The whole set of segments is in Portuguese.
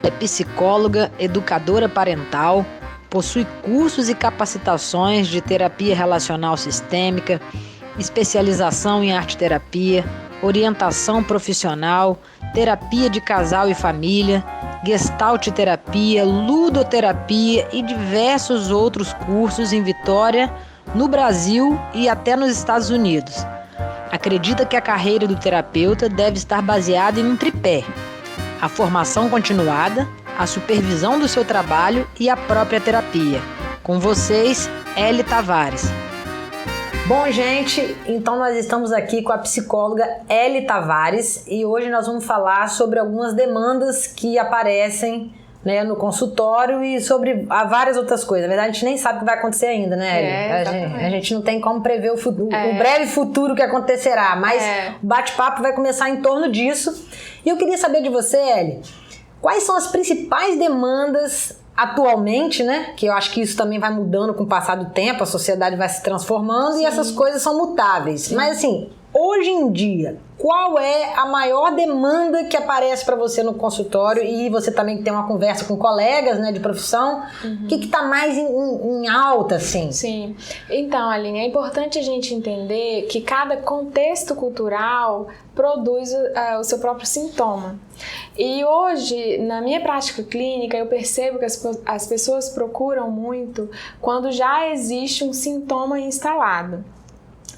É psicóloga, educadora parental, possui cursos e capacitações de terapia relacional sistêmica, especialização em arte-terapia, orientação profissional, terapia de casal e família, gestalt-terapia, ludoterapia e diversos outros cursos em Vitória, no Brasil e até nos Estados Unidos. Acredita que a carreira do terapeuta deve estar baseada em um tripé: a formação continuada, a supervisão do seu trabalho e a própria terapia. Com vocês, Eli Tavares. Bom, gente, então nós estamos aqui com a psicóloga Eli Tavares e hoje nós vamos falar sobre algumas demandas que aparecem, né, no consultório e sobre várias outras coisas. Na verdade, a gente nem sabe o que vai acontecer ainda, né, Eli? A gente não tem como prever o breve futuro que acontecerá, mas o bate-papo vai começar em torno disso. E eu queria saber de você, Eli, quais são as principais demandas atualmente, né? Que eu acho que isso também vai mudando com o passar do tempo, a sociedade vai se transformando. Sim. E essas coisas são mutáveis. Sim. Mas assim, hoje em dia, qual é a maior demanda que aparece para você no consultório? E você também tem uma conversa com colegas, né, de profissão. O que está mais em alta, assim? Sim. Então, Aline, é importante a gente entender que cada contexto cultural produz o seu próprio sintoma. E hoje, na minha prática clínica, eu percebo que as pessoas procuram muito quando já existe um sintoma instalado.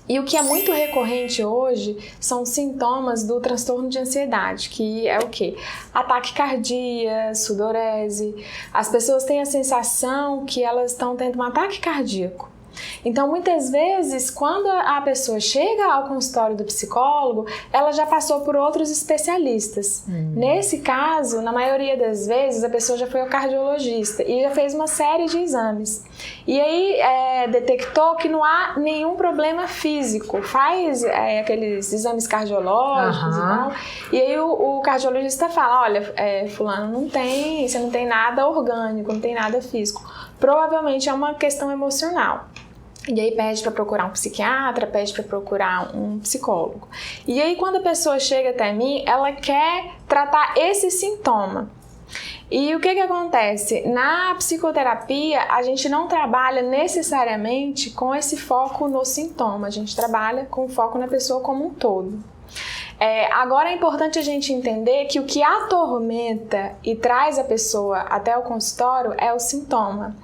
E o que é muito recorrente hoje são sintomas do transtorno de ansiedade, que é o quê? Ataque cardíaco, sudorese. As pessoas têm a sensação que elas estão tendo um ataque cardíaco. Então, muitas vezes, quando a pessoa chega ao consultório do psicólogo, ela já passou por outros especialistas. Nesse caso, na maioria das vezes, a pessoa já foi ao cardiologista e já fez uma série de exames. E aí, detectou que não há nenhum problema físico. Faz aqueles exames cardiológicos e tal. E aí, o cardiologista fala, olha, fulano, você não tem nada orgânico, não tem nada físico. Provavelmente é uma questão emocional. E aí pede para procurar um psiquiatra, pede para procurar um psicólogo. E aí quando a pessoa chega até mim, ela quer tratar esse sintoma. E o que acontece? Na psicoterapia, a gente não trabalha necessariamente com esse foco no sintoma, a gente trabalha com foco na pessoa como um todo. Agora é importante a gente entender que o que atormenta e traz a pessoa até o consultório é o sintoma.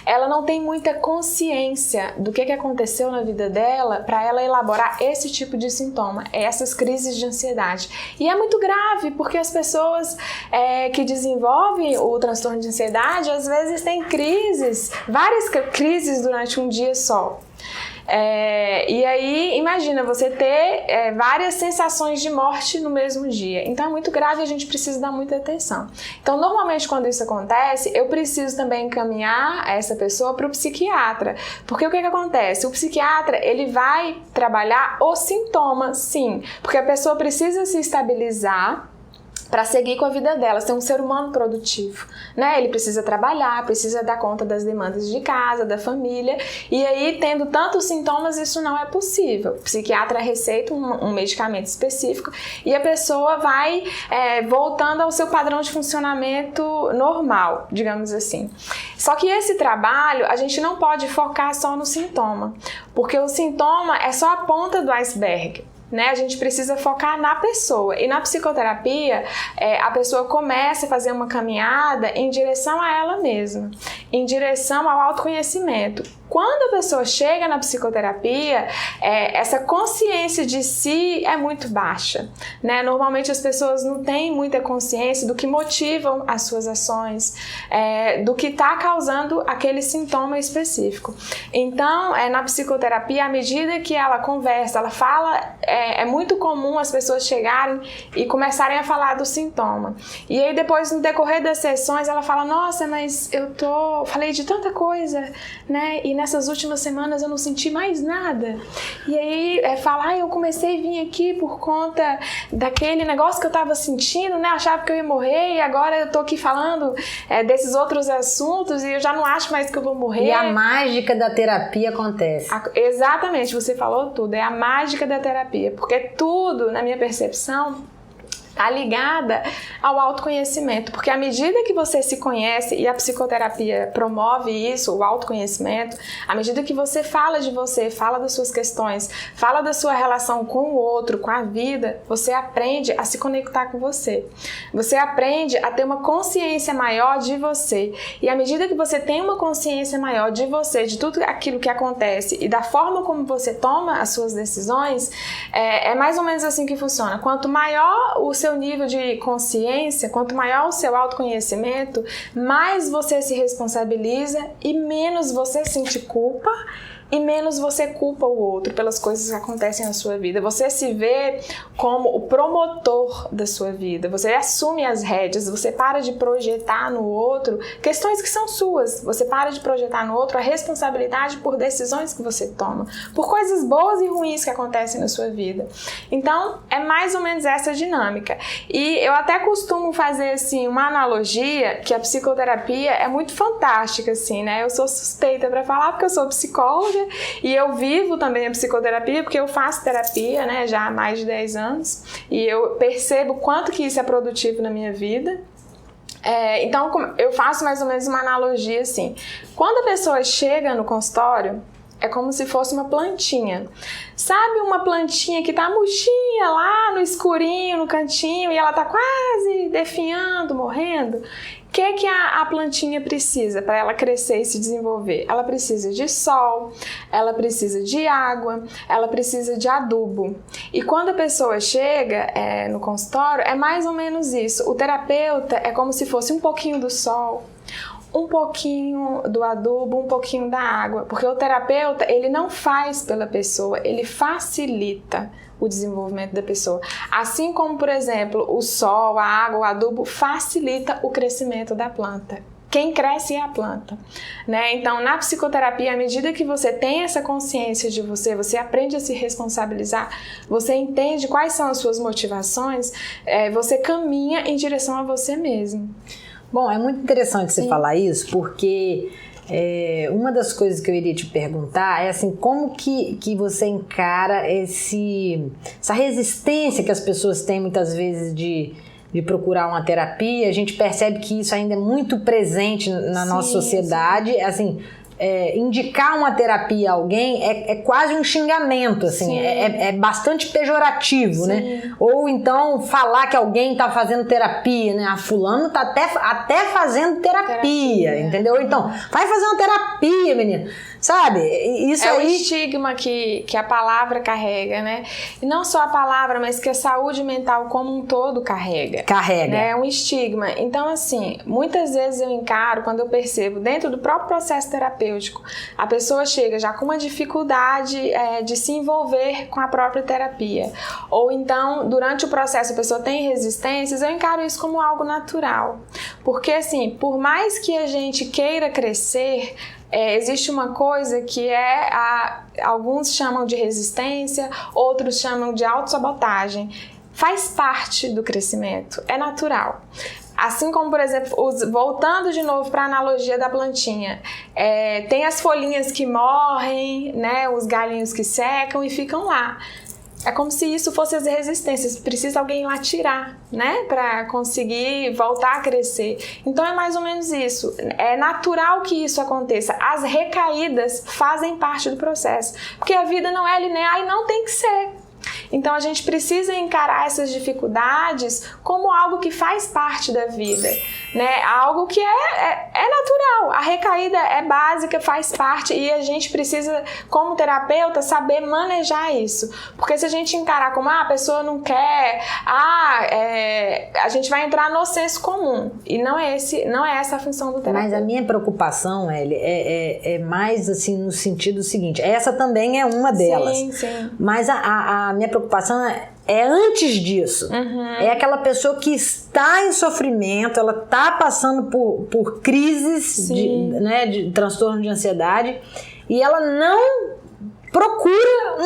Ela não tem muita consciência do que aconteceu na vida dela para ela elaborar esse tipo de sintoma, essas crises de ansiedade. E é muito grave, porque as pessoas que desenvolvem o transtorno de ansiedade, às vezes têm várias crises durante um dia só. E aí, imagina você ter várias sensações de morte no mesmo dia. Então é muito grave e a gente precisa dar muita atenção. Então, normalmente, quando isso acontece, eu preciso também encaminhar essa pessoa para o psiquiatra. Porque o que acontece? O psiquiatra, ele vai trabalhar o sintoma, sim. Porque a pessoa precisa se estabilizar para seguir com a vida dela, ser um ser humano produtivo, né? Ele precisa trabalhar, precisa dar conta das demandas de casa, da família, e aí, tendo tantos sintomas, isso não é possível. O psiquiatra receita um medicamento específico e a pessoa vai voltando ao seu padrão de funcionamento normal, digamos assim. Só que esse trabalho, a gente não pode focar só no sintoma, porque o sintoma é só a ponta do iceberg. Né? A gente precisa focar na pessoa. E na psicoterapia, a pessoa começa a fazer uma caminhada em direção a ela mesma, em direção ao autoconhecimento. Quando a pessoa chega na psicoterapia, essa consciência de si é muito baixa, né? Normalmente as pessoas não têm muita consciência do que motivam as suas ações, do que está causando aquele sintoma específico. Então, na psicoterapia, à medida que ela conversa, ela fala, é muito comum as pessoas chegarem e começarem a falar do sintoma. E aí depois, no decorrer das sessões, ela fala, nossa, mas falei de tanta coisa, né? E nessas últimas semanas eu não senti mais nada. E aí eu comecei a vir aqui por conta daquele negócio que eu tava sentindo, né? Achava que eu ia morrer e agora eu tô aqui falando desses outros assuntos e eu já não acho mais que eu vou morrer. E a mágica da terapia acontece. Exatamente, você falou tudo. É a mágica da terapia. Porque tudo, na minha percepção, está ligada ao autoconhecimento, porque à medida que você se conhece, e a psicoterapia promove isso, o autoconhecimento, à medida que você fala de você, fala das suas questões, fala da sua relação com o outro, com a vida, você aprende a se conectar com você. Você aprende a ter uma consciência maior de você. E à medida que você tem uma consciência maior de você, de tudo aquilo que acontece e da forma como você toma as suas decisões, é mais ou menos assim que funciona. Quanto maior o seu nível de consciência, quanto maior o seu autoconhecimento, mais você se responsabiliza e menos você sente culpa e menos você culpa o outro pelas coisas que acontecem na sua vida. Você se vê como o promotor da sua vida. Você assume as rédeas, você para de projetar no outro questões que são suas. Você para de projetar no outro a responsabilidade por decisões que você toma, por coisas boas e ruins que acontecem na sua vida. Então, é mais ou menos essa dinâmica. E eu até costumo fazer assim uma analogia que a psicoterapia é muito fantástica, assim, né? Eu sou suspeita para falar porque eu sou psicóloga e eu vivo também a psicoterapia porque eu faço terapia, né, já há mais de 10 anos e eu percebo quanto que isso é produtivo na minha vida. Então eu faço mais ou menos uma analogia assim: quando a pessoa chega no consultório, é como se fosse uma plantinha. Sabe uma plantinha que tá murchinha lá no escurinho, no cantinho, e ela tá quase definhando, morrendo? O que a plantinha precisa para ela crescer e se desenvolver? Ela precisa de sol, ela precisa de água, ela precisa de adubo. E quando a pessoa chega no consultório, é mais ou menos isso. O terapeuta é como se fosse um pouquinho do sol, um pouquinho do adubo, um pouquinho da água, porque o terapeuta, ele não faz pela pessoa, ele facilita o desenvolvimento da pessoa. Assim como, por exemplo, o sol, a água, o adubo facilita o crescimento da planta. Quem cresce é a planta, né? Então, na psicoterapia, à medida que você tem essa consciência de você, você aprende a se responsabilizar, você entende quais são as suas motivações, você caminha em direção a você mesmo. Bom, é muito interessante você falar isso, porque uma das coisas que eu iria te perguntar é assim, como que você encara essa resistência que as pessoas têm muitas vezes de procurar uma terapia. A gente percebe que isso ainda é muito presente na nossa sociedade, assim... indicar uma terapia a alguém é quase um xingamento, assim, é bastante pejorativo, né? Ou então falar que alguém tá fazendo terapia, né? A fulano tá até fazendo terapia, entendeu? Então, vai fazer uma terapia, menina. Sabe? Isso é o estigma que a palavra carrega, né? E não só a palavra, mas que a saúde mental como um todo carrega. Né? É um estigma. Então, assim, muitas vezes eu encaro, quando eu percebo, dentro do próprio processo terapêutico, a pessoa chega já com uma dificuldade de se envolver com a própria terapia. Ou então, durante o processo, a pessoa tem resistências, eu encaro isso como algo natural. Porque, assim, por mais que a gente queira crescer, existe uma coisa que alguns chamam de resistência, outros chamam de autossabotagem. Faz parte do crescimento, é natural. Assim como, por exemplo, voltando de novo para a analogia da plantinha, tem as folhinhas que morrem, né, os galhinhos que secam e ficam lá. É como se isso fosse as resistências, precisa alguém lá tirar, né, para conseguir voltar a crescer. Então é mais ou menos isso, é natural que isso aconteça. As recaídas fazem parte do processo, porque a vida não é linear e não tem que ser. Então a gente precisa encarar essas dificuldades como algo que faz parte da vida, né? Algo que é natural. A recaída é básica, faz parte, e a gente precisa, como terapeuta, saber manejar isso. Porque se a gente encarar como a pessoa não quer, a gente vai entrar no senso comum. E não é essa a função do terapeuta. Mas a minha preocupação, é mais assim no sentido seguinte, essa também é uma delas. Sim. Mas a minha preocupação é antes disso. É aquela pessoa que está em sofrimento, ela está passando por crises de transtorno de ansiedade e ela não procura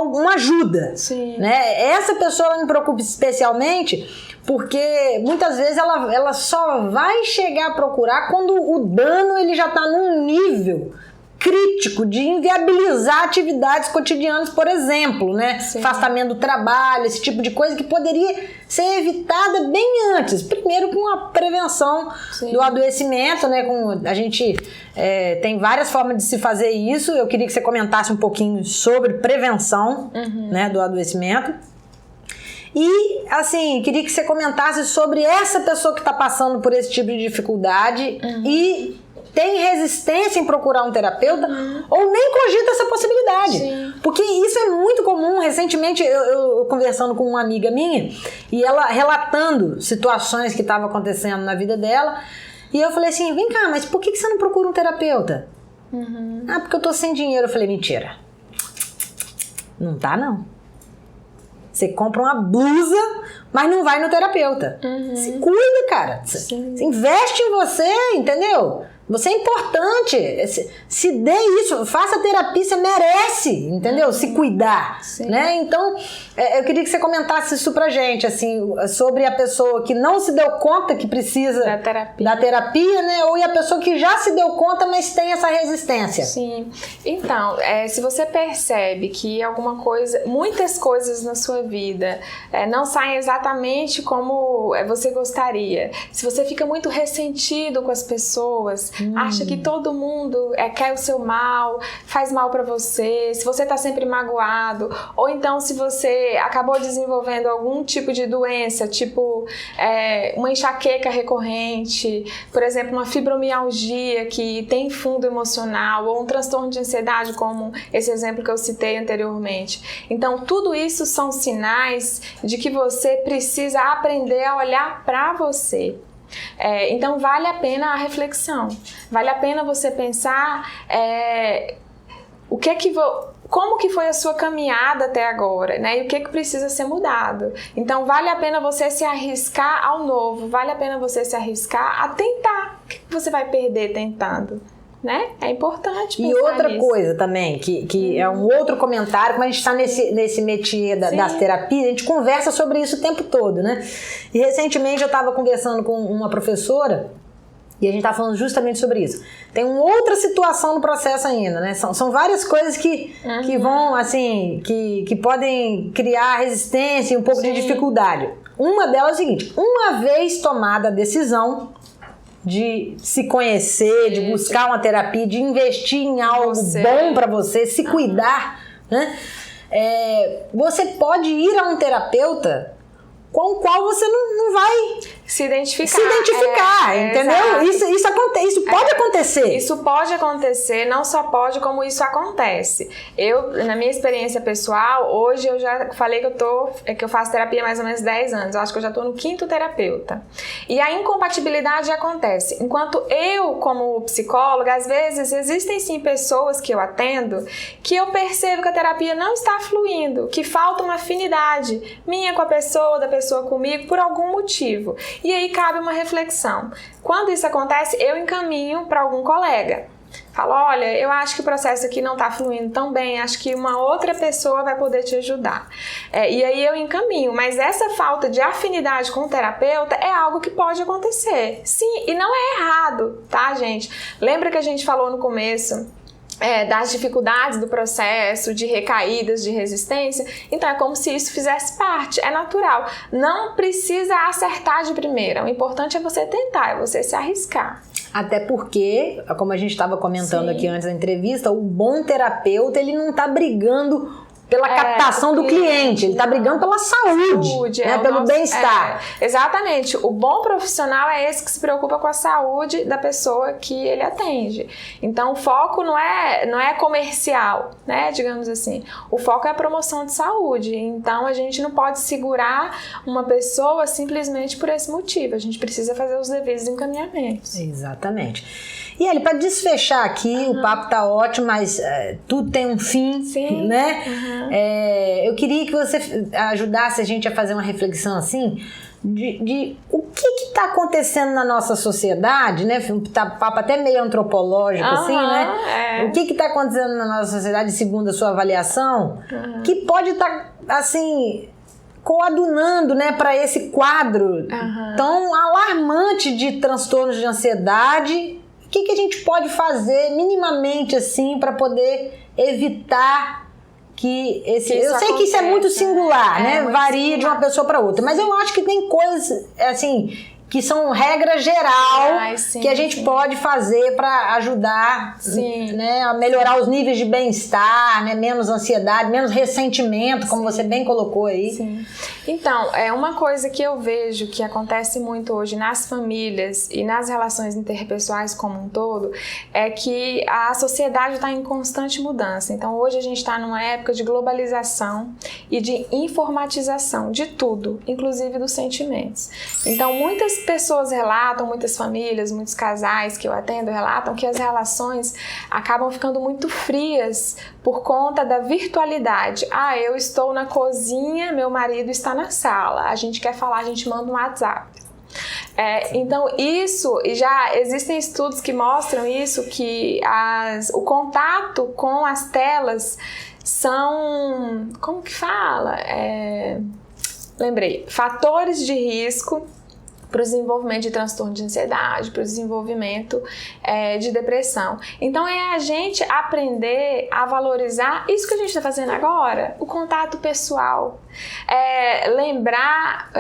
uma ajuda. Né? Essa pessoa ela me preocupa especialmente porque muitas vezes ela só vai chegar a procurar quando o dano ele já está num nível crítico de inviabilizar atividades cotidianas, por exemplo, né? Afastamento do trabalho, esse tipo de coisa que poderia ser evitada bem antes. Primeiro com a prevenção do adoecimento, né? A gente tem várias formas de se fazer isso. Eu queria que você comentasse um pouquinho sobre prevenção, né, do adoecimento. E, assim, queria que você comentasse sobre essa pessoa que está passando por esse tipo de dificuldade e tem resistência em procurar um terapeuta ou nem cogita essa possibilidade. Sim. Porque isso é muito comum. Recentemente, eu conversando com uma amiga minha e ela relatando situações que estavam acontecendo na vida dela, e eu falei assim, vem cá, mas por que você não procura um terapeuta? Ah, porque eu tô sem dinheiro. Eu falei, mentira. Não tá, não. Você compra uma blusa, mas não vai no terapeuta. Se cuida, cara. Você investe em você, entendeu? Você é importante. Se dê isso, faça terapia, você merece, entendeu? Se cuidar, né? Então, eu queria que você comentasse isso pra gente, assim, sobre a pessoa que não se deu conta que precisa da terapia, né? Ou a pessoa que já se deu conta, mas tem essa resistência. Sim. Então, se você percebe que muitas coisas na sua vida não saem exatamente como você gostaria, se você fica muito ressentido com as pessoas, acha que todo mundo quer o seu mal, faz mal pra você, se você tá sempre magoado, ou então se você acabou desenvolvendo algum tipo de doença, tipo uma enxaqueca recorrente, por exemplo, uma fibromialgia que tem fundo emocional, ou um transtorno de ansiedade, como esse exemplo que eu citei anteriormente. Então, tudo isso são sinais de que você precisa aprender a olhar pra você. Então vale a pena a reflexão, vale a pena você pensar como que foi a sua caminhada até agora, né? E o que precisa ser mudado. Então vale a pena você se arriscar ao novo, vale a pena você se arriscar a tentar. O que você vai perder tentando? Né? É importante pensar E outra nisso. coisa também, que é um outro comentário, como a gente está nesse métier das terapias, a gente conversa sobre isso o tempo todo, né? E recentemente eu estava conversando com uma professora e a gente estava falando justamente sobre isso. Tem uma outra situação no processo ainda, né? São várias coisas que vão, assim, que podem criar resistência e um pouco de dificuldade. Uma delas é o seguinte, uma vez tomada a decisão de se conhecer, de buscar uma terapia, de investir em algo bom para você, se cuidar, né? Você pode ir a um terapeuta com o qual você não vai se identificar, entendeu? Isso acontece, isso pode acontecer. Isso pode acontecer, não só pode, como isso acontece. Eu, na minha experiência pessoal, hoje eu já falei que eu faço terapia há mais ou menos 10 anos. Eu acho que eu já estou no 5º terapeuta. E a incompatibilidade acontece. Enquanto eu, como psicóloga, às vezes existem sim pessoas que eu atendo que eu percebo que a terapia não está fluindo, que falta uma afinidade minha com a pessoa, da pessoa comigo, por algum motivo. E aí cabe uma reflexão. Quando isso acontece, eu encaminho para algum colega. Falo, olha, eu acho que o processo aqui não está fluindo tão bem, acho que uma outra pessoa vai poder te ajudar. E aí eu encaminho, mas essa falta de afinidade com o terapeuta é algo que pode acontecer. Sim, e não é errado, tá, gente? Lembra que a gente falou no começo das dificuldades do processo, de recaídas, de resistência? Então é como se isso fizesse parte, é natural. Não precisa acertar de primeira, o importante é você tentar, é você se arriscar. Até porque, como a gente estava comentando aqui antes da entrevista, o bom terapeuta, ele não está brigando pela captação do cliente, ele está brigando pela saúde, né? Pelo bem-estar. Exatamente. O bom profissional é esse que se preocupa com a saúde da pessoa que ele atende. Então, o foco não é comercial, né? Digamos assim. O foco é a promoção de saúde. Então, a gente não pode segurar uma pessoa simplesmente por esse motivo. A gente precisa fazer os devidos encaminhamentos. Exatamente. E ele, para desfechar aqui, o papo tá ótimo, mas tudo tem um fim, né? Eu queria que você ajudasse a gente a fazer uma reflexão assim de o que está acontecendo na nossa sociedade, né? Tá papo até meio antropológico, assim, né? O que está acontecendo na nossa sociedade, segundo a sua avaliação, que pode estar, assim, coadunando, né, para esse quadro tão alarmante de transtornos de ansiedade que a gente pode fazer minimamente assim para poder evitar que esse... Eu sei que isso é muito singular, né? Muito varia singular. de uma pessoa para outra, mas eu acho que tem coisas assim que são regra geral que a gente pode fazer para ajudar, né, a melhorar os níveis de bem-estar, né, menos ansiedade, menos ressentimento, como você bem colocou aí. Sim. Então, uma coisa que eu vejo que acontece muito hoje nas famílias e nas relações interpessoais como um todo é que a sociedade está em constante mudança. Então, hoje a gente está numa época de globalização e de informatização de tudo, inclusive dos sentimentos. Então, muitas pessoas relatam, muitas famílias, muitos casais que eu atendo relatam que as relações acabam ficando muito frias por conta da virtualidade. Eu estou na cozinha, meu marido está na sala, a gente quer falar, a gente manda um WhatsApp. Então isso, e já existem estudos que mostram isso, que o contato com as telas são, como que fala? Lembrei, fatores de risco para o desenvolvimento de transtorno de ansiedade, para o desenvolvimento de depressão. Então é a gente aprender a valorizar isso que a gente está fazendo agora, o contato pessoal. Lembrar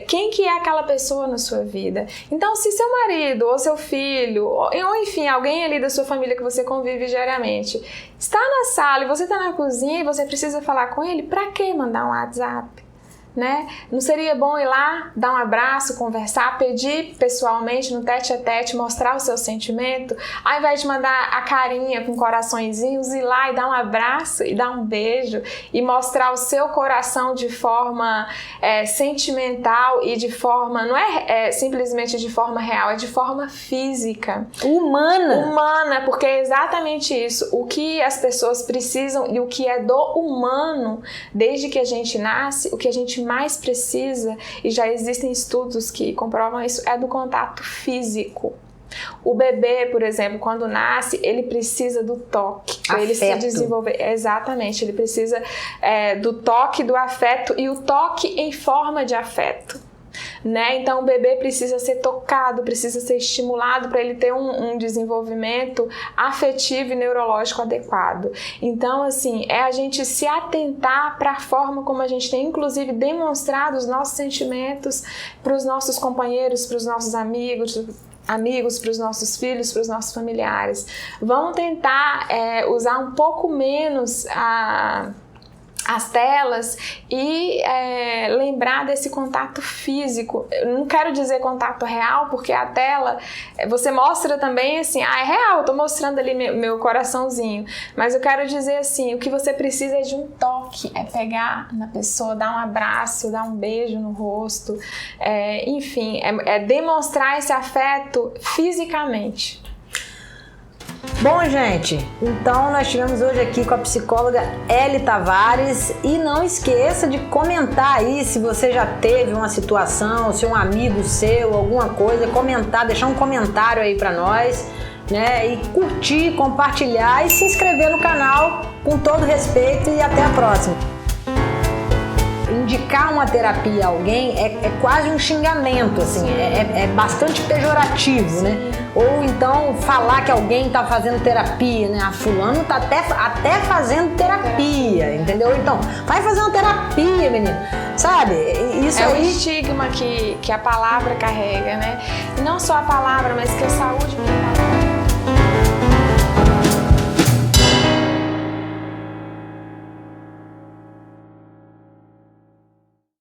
quem que é aquela pessoa na sua vida. Então, se seu marido ou seu filho, ou enfim, alguém ali da sua família que você convive diariamente, está na sala e você está na cozinha e você precisa falar com ele, para que mandar um WhatsApp? Né? Não seria bom ir lá, dar um abraço, conversar, pedir pessoalmente no tete-a-tete, mostrar o seu sentimento, ao invés de mandar a carinha com coraçõezinhos, ir lá e dar um abraço e dar um beijo e mostrar o seu coração de forma sentimental e de forma, não simplesmente de forma real, é de forma física. Humana, porque é exatamente isso. O que as pessoas precisam e o que é do humano, desde que a gente nasce, o que a gente mais precisa, e já existem estudos que comprovam isso, é do contato físico. O bebê, por exemplo, quando nasce, ele precisa do toque para ele se desenvolver. Exatamente, ele precisa do toque, do afeto, e o toque em forma de afeto. Né? Então o bebê precisa ser tocado, precisa ser estimulado para ele ter um desenvolvimento afetivo e neurológico adequado. Então, assim, a gente se atentar para a forma como a gente tem, inclusive, demonstrado os nossos sentimentos para os nossos companheiros, para os nossos amigos, para os nossos filhos, para os nossos familiares. Vamos tentar usar um pouco menos as telas e lembrar desse contato físico. Eu não quero dizer contato real, porque a tela você mostra também assim, é real, eu tô mostrando ali meu coraçãozinho, mas eu quero dizer assim, o que você precisa é de um toque, é pegar na pessoa, dar um abraço, dar um beijo no rosto, enfim, é demonstrar esse afeto fisicamente. Bom, gente, então nós estivemos hoje aqui com a psicóloga Eli Tavares, e não esqueça de comentar aí se você já teve uma situação, se um amigo seu, alguma coisa, comentar, deixar um comentário aí pra nós, né, e curtir, compartilhar e se inscrever no canal com todo respeito, e até a próxima. Indicar uma terapia a alguém é quase um xingamento, assim, é bastante pejorativo, né? Ou então falar que alguém tá fazendo terapia, né? Fulano tá até fazendo terapia, entendeu? Então, vai fazer uma terapia, menino, sabe? Isso aí... o estigma que a palavra carrega, né? E não só a palavra, mas que a saúde mental